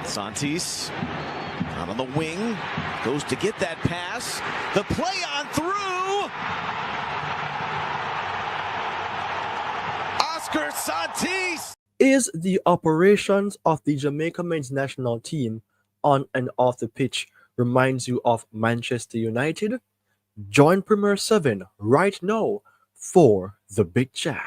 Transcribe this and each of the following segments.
Santis out on the wing, goes to get that pass. The play on through. Oscar Santis. Is the operations of the Jamaica men's national team on and off the pitch reminds you of Manchester United? Join Premier 7 right now for the big chat.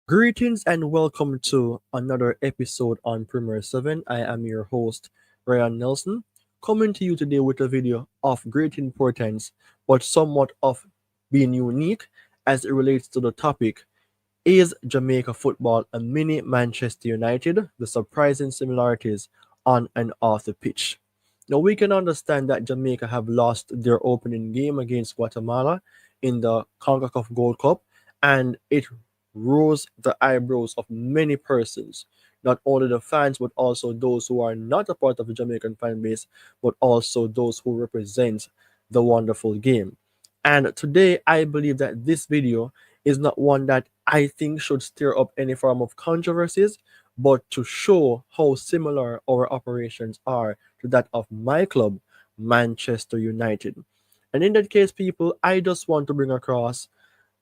Greetings and welcome to another episode on Premier 7. I am your host, Ryan Nelson, coming to you today with a video of great importance, but somewhat of being unique as it relates to the topic, is Jamaica football a mini Manchester United? The surprising similarities on and off the pitch. Now we can understand that Jamaica have lost their opening game against Guatemala in the CONCACAF Gold Cup, and it rose the eyebrows of many persons, not only the fans but also those who are not a part of the Jamaican fan base, but also those who represent the wonderful game. And today I believe that this video is not one that I think should stir up any form of controversies, but to show how similar our operations are to that of my club, Manchester United. And in that case, people, I just want to bring across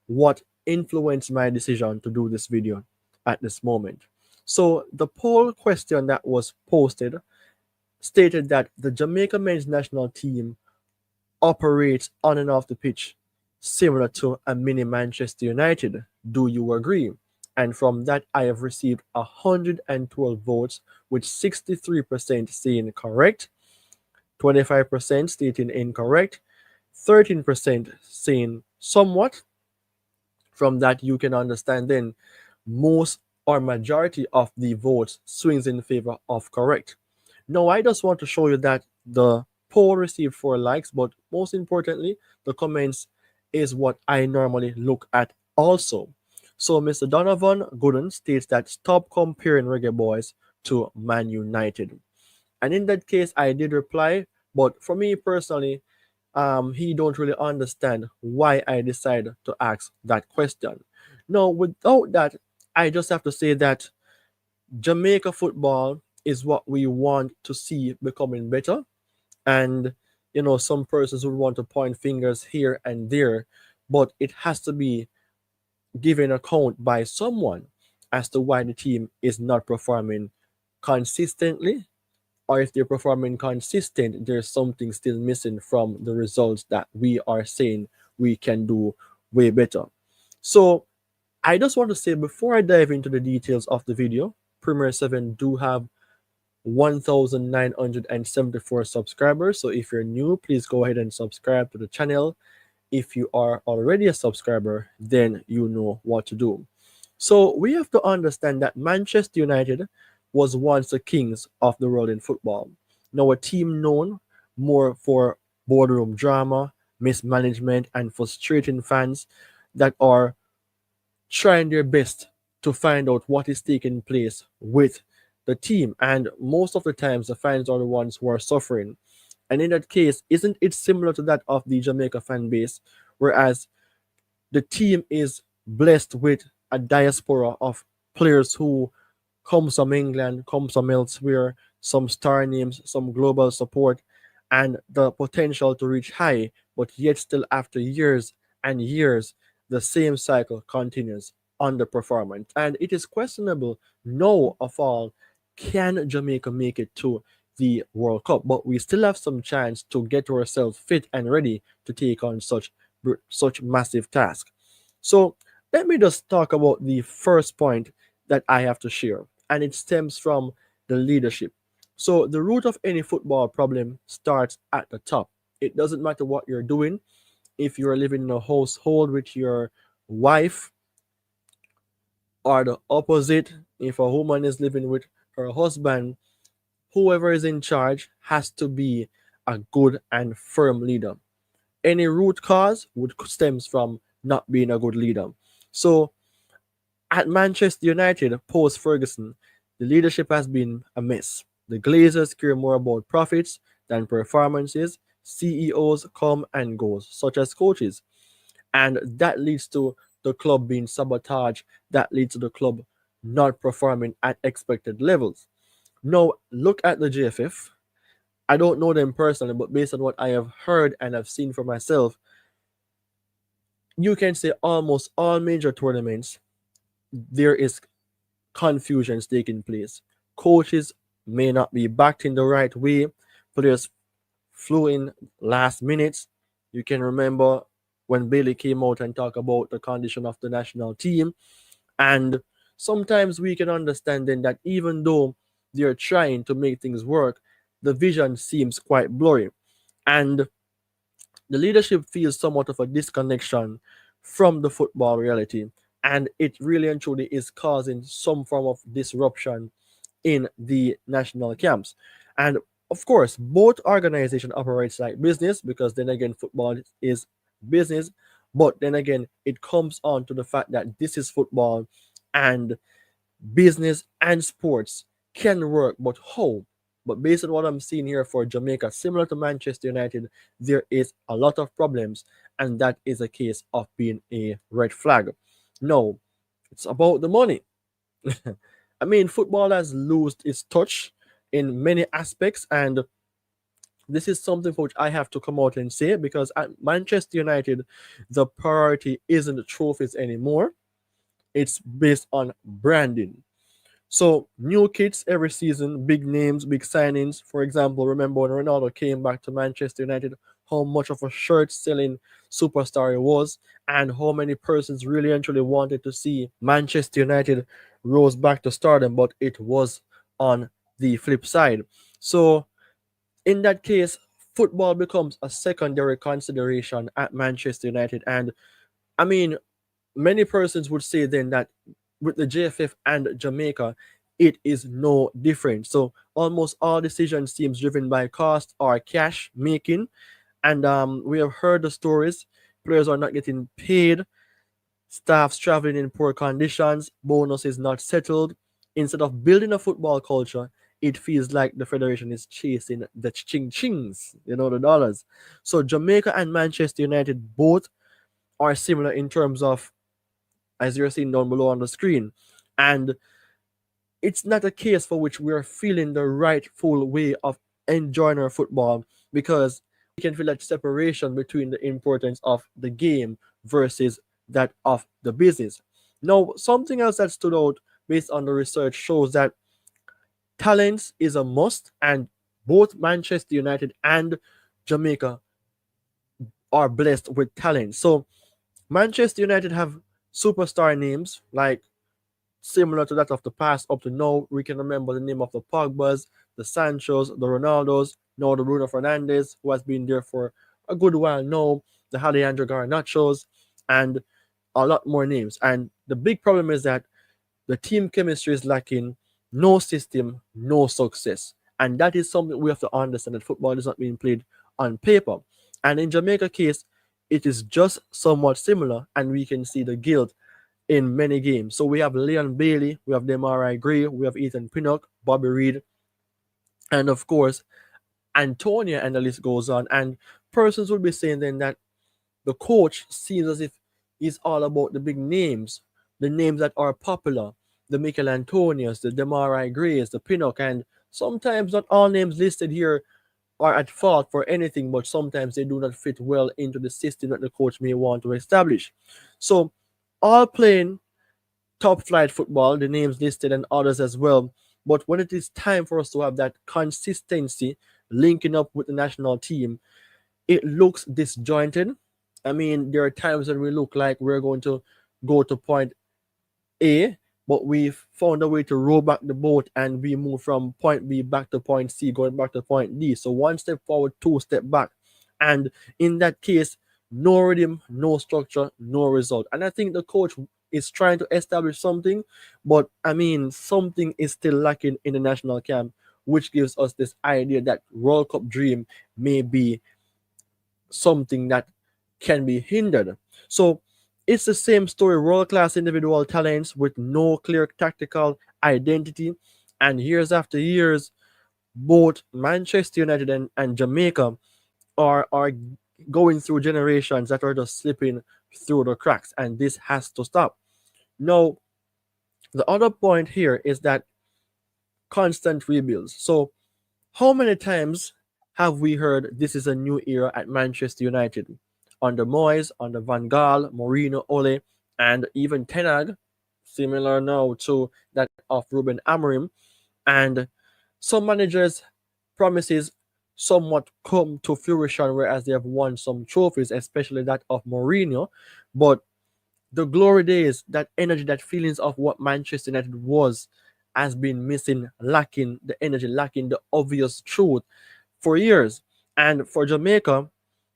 what influenced my decision to do this video at this moment. So the poll question that was posted stated that the Jamaica men's national team operates on and off the pitch similar to a mini Manchester United. Do you agree? And from that, I have received 112 votes, with 63% saying correct, 25% stating incorrect, 13% saying somewhat. From that, you can understand then most or majority of the votes swings in favor of correct. Now, I just want to show you that the poll received 4 likes, but most importantly, the comments is what I normally look at also. So Mr. Donovan Gooden states that stop comparing Reggae Boyz to Man United. And in that case, I did reply, but for me personally, he don't really understand why I decided to ask that question. Now, without that, I just have to say that Jamaica football is what we want to see becoming better. And, you know, some persons would want to point fingers here and there, but it has to be given account by someone as to why the team is not performing consistently, or if they're performing consistent, there's something still missing from the results that we are saying we can do way better. So I just want to say, before I dive into the details of the video, Premier 7 do have 1,974 subscribers. So if you're new, please go ahead and subscribe to the channel. If you are already a subscriber, then you know what to do. So we have to understand that Manchester United was once the kings of the world in football. Now a team known more for boardroom drama, mismanagement, and frustrating fans that are trying their best to find out what is taking place with the team. And most of the times, the fans are the ones who are suffering. And in that case, isn't it similar to that of the Jamaica fan base, whereas the team is blessed with a diaspora of players who comes from England, comes from elsewhere, some star names, some global support, and the potential to reach high, but yet still after years and years, the same cycle continues, underperformance. And it is questionable, no of all, can Jamaica make it to the World Cup? But we still have some chance to get ourselves fit and ready to take on such massive task. So let me just talk about the first point that I have to share, and it stems from the leadership. So the root of any football problem starts at the top. It doesn't matter what you're doing. If you're living in a household with your wife, or the opposite, if a woman is living with her husband, whoever is in charge has to be a good and firm leader. Any root cause would stems from not being a good leader. So at Manchester United, post Ferguson, the leadership has been a mess. The Glazers care more about profits than performances. CEOs come and go, such as coaches. And that leads to the club being sabotaged. That leads to the club not performing at expected levels. Now, look at the JFF. I don't know them personally, but based on what I have heard and have seen for myself, you can say almost all major tournaments, there is confusions taking place. Coaches may not be backed in the right way. Players flew in last minutes. You can remember when Bailey came out and talked about the condition of the national team. And sometimes we can understand then that even though they're trying to make things work, the vision seems quite blurry. And the leadership feels somewhat of a disconnection from the football reality. And it really and truly is causing some form of disruption in the national camps. And of course, both organizations operates like business because then again, football is business. But then again, it comes on to the fact that this is football and business and sports can work, but how? But based on what I'm seeing here for Jamaica, similar to Manchester United, there is a lot of problems, and that is a case of being a red flag. No, it's about the money. I mean, football has lost its touch in many aspects, and this is something for which I have to come out and say because at Manchester United, the priority isn't the trophies anymore. It's based on branding. So new kits every season, big names, big signings. For example, remember when Ronaldo came back to Manchester United, how much of a shirt selling superstar he was, and how many persons really and truly wanted to see Manchester United rose back to stardom, but it was on the flip side. So in that case, football becomes a secondary consideration at Manchester United. And I mean, many persons would say then that with the JFF and Jamaica, it is no different. So almost all decisions seems driven by cost or cash making, and we have heard the stories. Players are not getting paid. Staffs traveling in poor conditions. Bonus is not settled. Instead of building a football culture, it feels like the federation is chasing the ching chings, the dollars. So Jamaica and Manchester United both are similar in terms of as you're seeing down below on the screen. And it's not a case for which we are feeling the rightful way of enjoying our football because we can feel that separation between the importance of the game versus that of the business. Now, something else that stood out based on the research shows that talent is a must, and both Manchester United and Jamaica are blessed with talent. So, Manchester United have superstar names like similar to that of the past up to now. We can remember the name of the Pogbas, the Sanchos, the Ronaldos, now the Bruno Fernandes, who has been there for a good while now, the Alejandro Garnachos, and a lot more names. And the big problem is that the team chemistry is lacking, no system, no success. And that is something we have to understand that football is not being played on paper. And in Jamaica case, it is just somewhat similar, and we can see the guilt in many games. So we have Leon Bailey, we have Demarai Gray, we have Ethan Pinnock, Bobby Reed, and of course, Antonia, and the list goes on. And persons will be saying then that the coach seems as if he's all about the big names, the names that are popular, the Michael Antonias, the Demarai Grays, the Pinnock, and sometimes not all names listed here are at fault for anything, but sometimes they do not fit well into the system that the coach may want to establish. So all playing top flight football, the names listed and others as well. But when it is time for us to have that consistency linking up with the national team, it looks disjointed. I mean, there are times when we look like we're going to go to point A, but we've found a way to row back the boat and we move from point B back to point C, going back to point D. So one step forward, two step back. And in that case, no rhythm, no structure, no result. And I think the coach is trying to establish something, but I mean, something is still lacking in the national camp, which gives us this idea that World Cup dream may be something that can be hindered. So it's the same story, world-class individual talents with no clear tactical identity. And years after years, both Manchester United and Jamaica are going through generations that are just slipping through the cracks, and this has to stop. Now, the other point here is that constant rebuilds. So, how many times have we heard this is a new era at Manchester United? Under Moyes, under Van Gaal, Mourinho, Ole, and even Ten Hag, similar now to that of Ruben Amorim. And some managers' promises somewhat come to fruition, whereas they have won some trophies, especially that of Mourinho. But the glory days, that energy, that feelings of what Manchester United was, has been missing, lacking the energy, lacking the obvious truth for years. And for Jamaica,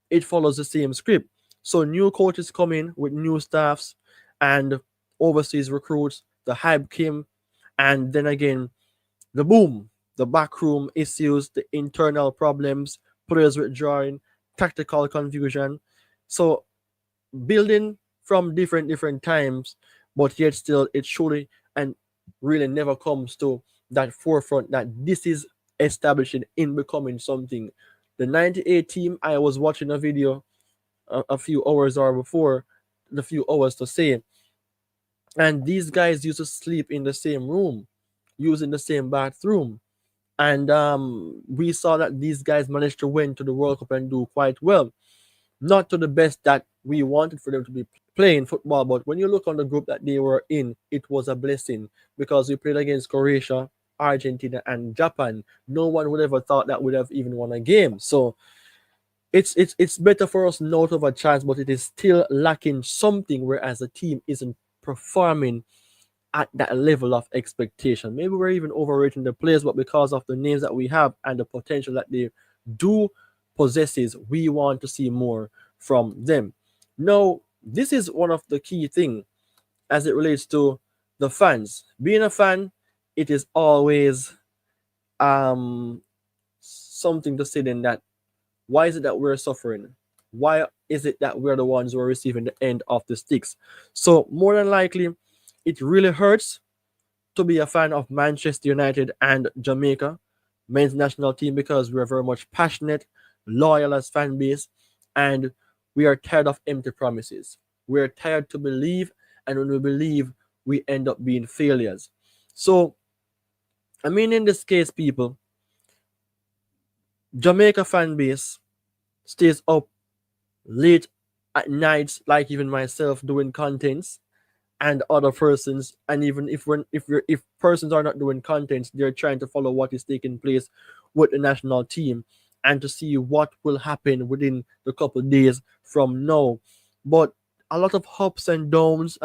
it follows the same script. So new coaches come in with new staffs and overseas recruits, the hype came, and then again, the boom, the backroom issues, the internal problems, players withdrawing, tactical confusion. So building from different times, but yet still it surely and really never comes to that forefront that this is establishing in becoming something. The 98 team, I was watching a video a few hours or before, the few hours to say, and these guys used to sleep in the same room, using the same bathroom. And we saw that these guys managed to win to the World Cup and do quite well. Not to the best that we wanted for them to be playing football, but when you look on the group that they were in, it was a blessing because we played against Croatia, Argentina, and Japan. No one would ever thought that would have even won a game. So it's better for us not to have a chance, but it is still lacking something, whereas the team isn't performing at that level of expectation. Maybe we're even overrating the players, but because of the names that we have and the potential that they do possesses, we want to see more from them. Now, this is one of the key things as it relates to the fans. Being a fan, it is always something to say then that why is it that we're suffering? Why is it that we're the ones who are receiving the end of the sticks? So more than likely, it really hurts to be a fan of Manchester United and Jamaica men's national team because we are very much passionate, loyal as fan base, and we are tired of empty promises. We are tired to believe, and when we believe, we end up being failures. So, I mean, in this case, people, Jamaica fan base stays up late at nights, like even myself, doing contents and other persons, and even if persons are not doing contents, they're trying to follow what is taking place with the national team and to see what will happen within the couple of days from now. But a lot of ups and downs,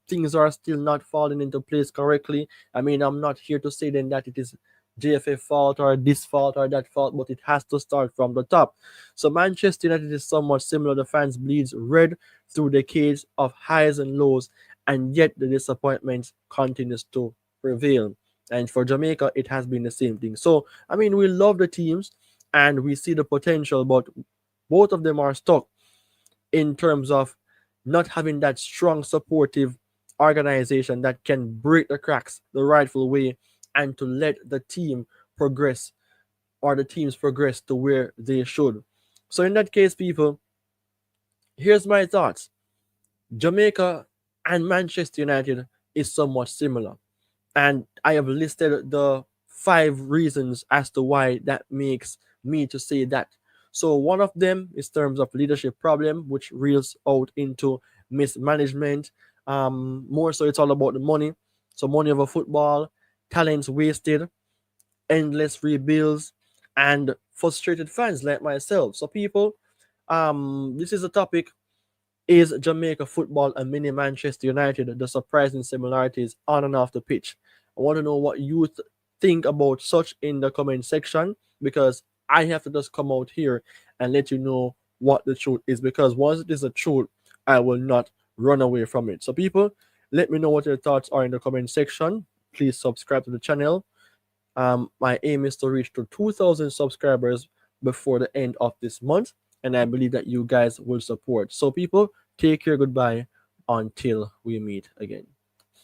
things are still not falling into place correctly. I mean, I'm not here to say then that it is JFA fault or this fault or that fault, but it has to start from the top. So Manchester United is somewhat similar. The fans bleeds red through decades of highs and lows, and yet the disappointment continues to prevail. And for Jamaica, it has been the same thing. So, I mean, we love the teams and we see the potential, but both of them are stuck in terms of not having that strong, supportive organization that can break the cracks the rightful way and to let the team progress or the teams progress to where they should. So, in that case, people, here's my thoughts. Jamaica and Manchester United is somewhat similar. And I have listed the 5 reasons as to why that makes me to say that. So one of them is terms of leadership problem, which reels out into mismanagement. More so it's all about the money. So money over football, talents wasted, endless rebuilds, and frustrated fans like myself. So people, this is a topic. Is Jamaica football a mini Manchester United? The surprising similarities on and off the pitch. I want to know what you think about such in the comment section, because I have to just come out here and let you know what the truth is, because once it is the truth, I will not run away from it. So people, let me know what your thoughts are in the comment section. Please subscribe to the channel. My aim is to reach to 2,000 subscribers before the end of this month, and I believe that you guys will support. So people, take care, goodbye, until we meet again.